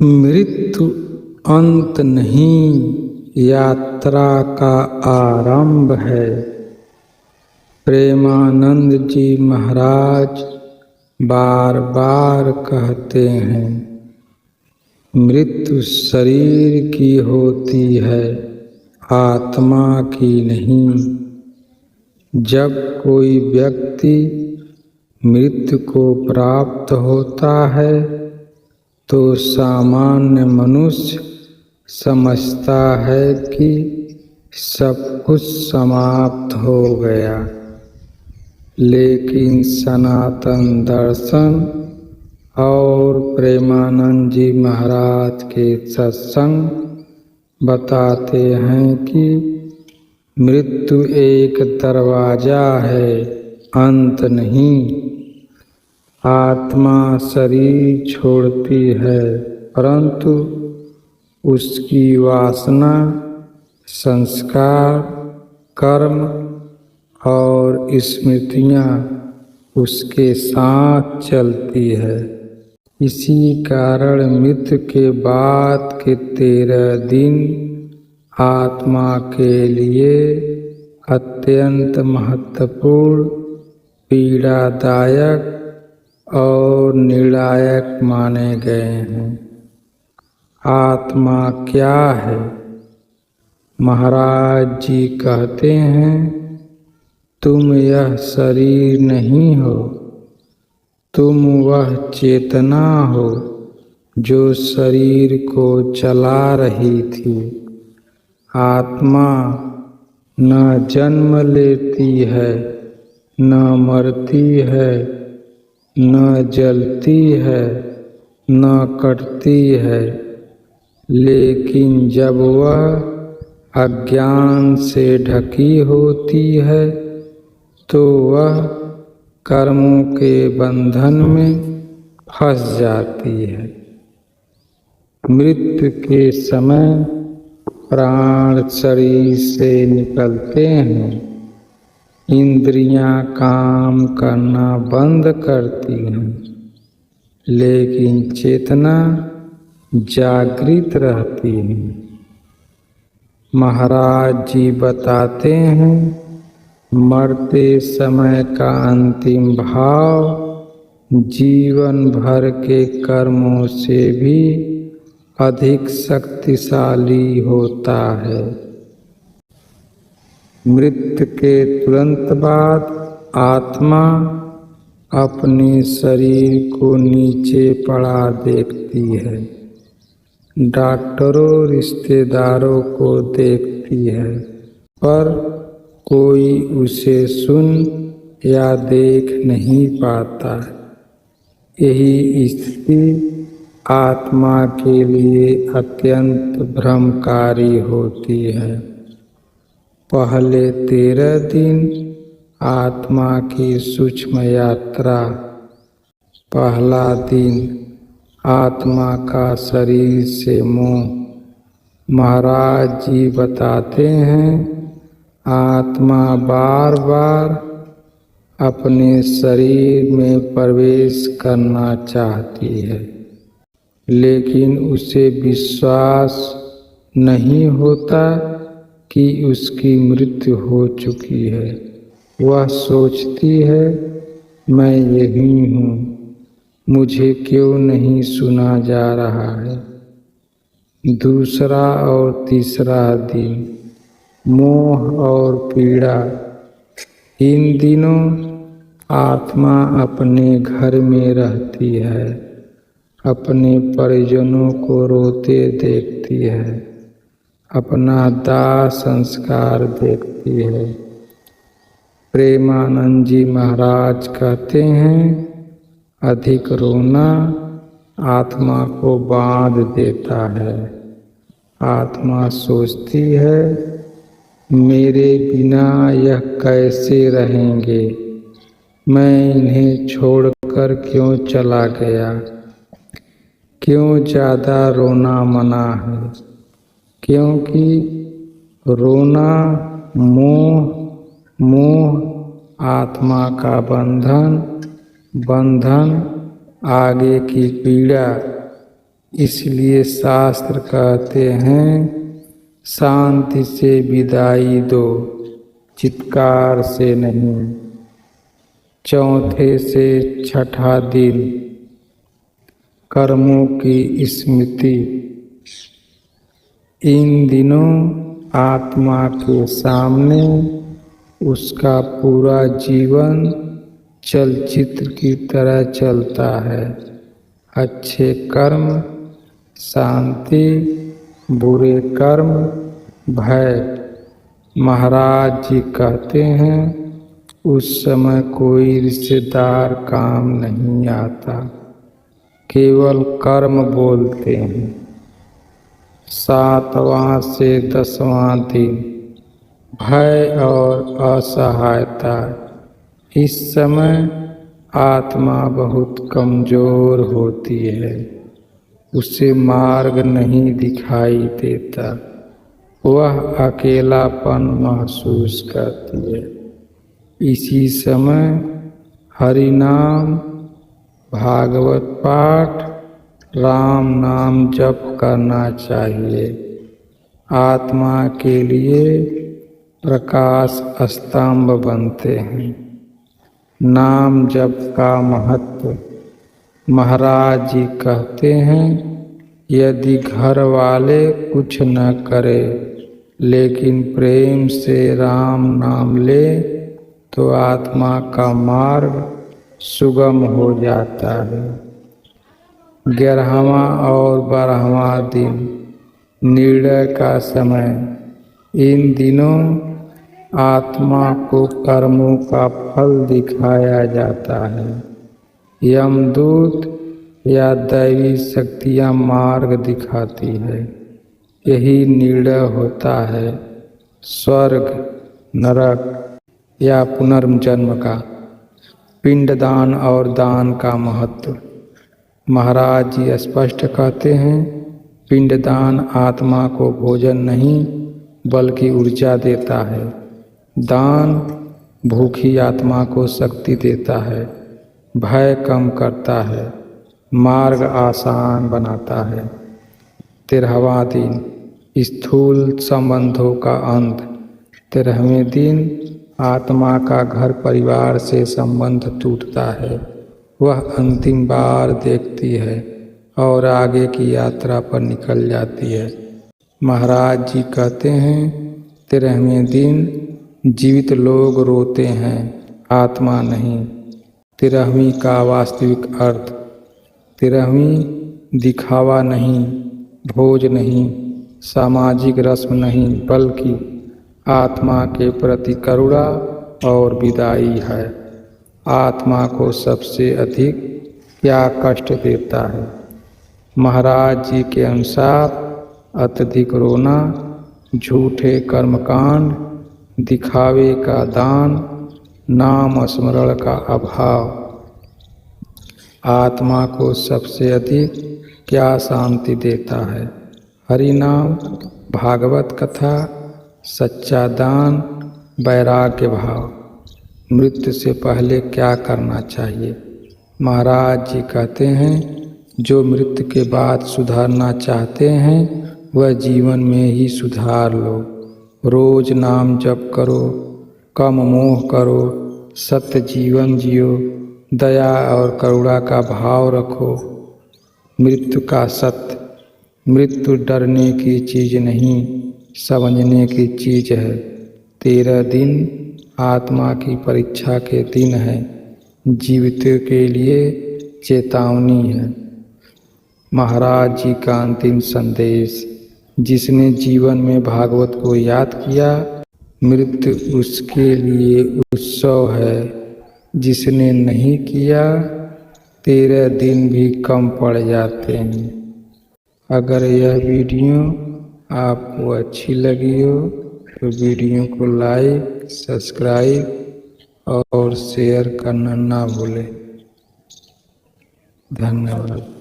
मृत्यु अंत नहीं, यात्रा का आरंभ है। प्रेमानंद जी महाराज बार बार कहते हैं, मृत्यु शरीर की होती है, आत्मा की नहीं। जब कोई व्यक्ति मृत्यु को प्राप्त होता है तो सामान्य मनुष्य समझता है कि सब कुछ समाप्त हो गया, लेकिन सनातन दर्शन और प्रेमानंद जी महाराज के सत्संग बताते हैं कि मृत्यु एक दरवाजा है, अंत नहीं। आत्मा शरीर छोड़ती है, परंतु उसकी वासना, संस्कार, कर्म और स्मृतियाँ उसके साथ चलती है। इसी कारण मृत्यु के बाद के 13 दिन आत्मा के लिए अत्यंत महत्वपूर्ण, पीड़ादायक और निर्णायक माने गए हैं। आत्मा क्या है? महाराज जी कहते हैं, तुम यह शरीर नहीं हो, तुम वह चेतना हो जो शरीर को चला रही थी। आत्मा न जन्म लेती है, न मरती है, न जलती है, न कटती है, लेकिन जब वह अज्ञान से ढकी होती है तो वह कर्मों के बंधन में फंस जाती है। मृत्यु के समय प्राण शरीर से निकलते हैं, इंद्रियां काम करना बंद करती हैं, लेकिन चेतना जागृत रहती है। महाराज जी बताते हैं, मरते समय का अंतिम भाव जीवन भर के कर्मों से भी अधिक शक्तिशाली होता है। मृत्यु के तुरंत बाद आत्मा अपने शरीर को नीचे पड़ा देखती है, डॉक्टरों रिश्तेदारों को देखती है, पर कोई उसे सुन या देख नहीं पाता। यही स्थिति आत्मा के लिए अत्यंत भ्रमकारी होती है। पहले 13 दिन आत्मा की सूक्ष्म यात्रा। पहला दिन आत्मा का शरीर से मोह। महाराज जी बताते हैं, आत्मा बार बार अपने शरीर में प्रवेश करना चाहती है, लेकिन उसे विश्वास नहीं होता कि उसकी मृत्यु हो चुकी है। वह सोचती है, मैं यही हूँ, मुझे क्यों नहीं सुना जा रहा है। दूसरा और तीसरा दिन मोह और पीड़ा। इन दिनों आत्मा अपने घर में रहती है, अपने परिजनों को रोते देखती है, अपना दाह संस्कार देखती है। प्रेमानंद जी महाराज कहते हैं, अधिक रोना आत्मा को बांध देता है। आत्मा सोचती है, मेरे बिना यह कैसे रहेंगे, मैं इन्हें छोड़कर क्यों चला गया, क्यों ज़्यादा रोना मना है। क्योंकि रोना मोह आत्मा का बंधन आगे की पीड़ा। इसलिए शास्त्र कहते हैं शांति से विदाई दो, चित्कार से नहीं। चौथे से छठा दिन कर्मों की स्मृति। इन दिनों आत्मा के सामने उसका पूरा जीवन चलचित्र की तरह चलता है। अच्छे कर्म शांति, बुरे कर्म भय। महाराज जी कहते हैं उस समय कोई रिश्तेदार काम नहीं आता, केवल कर्म बोलते हैं। 7वां से 10वां दिन भय और असहायता। इस समय आत्मा बहुत कमजोर होती है, उसे मार्ग नहीं दिखाई देता, वह अकेलापन महसूस करती है। इसी समय हरि नाम, भागवत पाठ, राम नाम जप करना चाहिए। आत्मा के लिए प्रकाश स्तंभ बनते हैं। नाम जप का महत्व। महाराज जी कहते हैं यदि घर वाले कुछ न करे लेकिन प्रेम से राम नाम ले तो आत्मा का मार्ग सुगम हो जाता है। 11वां और 12वां दिन निर्णय का समय। इन दिनों आत्मा को कर्मों का फल दिखाया जाता है। यमदूत या दैवी शक्तियाँ मार्ग दिखाती है। यही निर्णय होता है स्वर्ग नरक या पुनर्जन्म का। पिंडदान और दान का महत्व। महाराज जी स्पष्ट कहते हैं पिंडदान आत्मा को भोजन नहीं बल्कि ऊर्जा देता है। दान भूखी आत्मा को शक्ति देता है, भय कम करता है, मार्ग आसान बनाता है। 13वां दिन स्थूल संबंधों का अंत। 13वें दिन आत्मा का घर परिवार से संबंध टूटता है। वह अंतिम बार देखती है और आगे की यात्रा पर निकल जाती है। महाराज जी कहते हैं 13वें दिन जीवित लोग रोते हैं, आत्मा नहीं। 13वीं का वास्तविक अर्थ। 13वीं दिखावा नहीं, भोज नहीं, सामाजिक रस्म नहीं, बल्कि आत्मा के प्रति करुणा और विदाई है। आत्मा को सबसे अधिक क्या कष्ट देता है? महाराज जी के अनुसार अत्यधिक रोना, झूठे कर्मकांड, दिखावे का दान, नाम स्मरण का अभाव। आत्मा को सबसे अधिक क्या शांति देता है? हरि नाम, भागवत कथा, सच्चा दान, वैराग्य भाव। मृत्यु से पहले क्या करना चाहिए? महाराज जी कहते हैं जो मृत्यु के बाद सुधारना चाहते हैं वह जीवन में ही सुधार लो। रोज नाम जप करो, कम मोह करो, सत्य जीवन जियो, दया और करुणा का भाव रखो। मृत्यु का सत्य। मृत्यु डरने की चीज़ नहीं, समझने की चीज़ है। 13 दिन आत्मा की परीक्षा के दिन है, जीवितों के लिए चेतावनी है। महाराज जी का अंतिम संदेश। जिसने जीवन में भागवत को याद किया मृत्यु उसके लिए उत्सव है, जिसने नहीं किया 13 दिन भी कम पड़ जाते हैं। अगर यह वीडियो आपको अच्छी लगी हो तो वीडियो को लाइक, सब्सक्राइब और शेयर करना ना भूलें। धन्यवाद।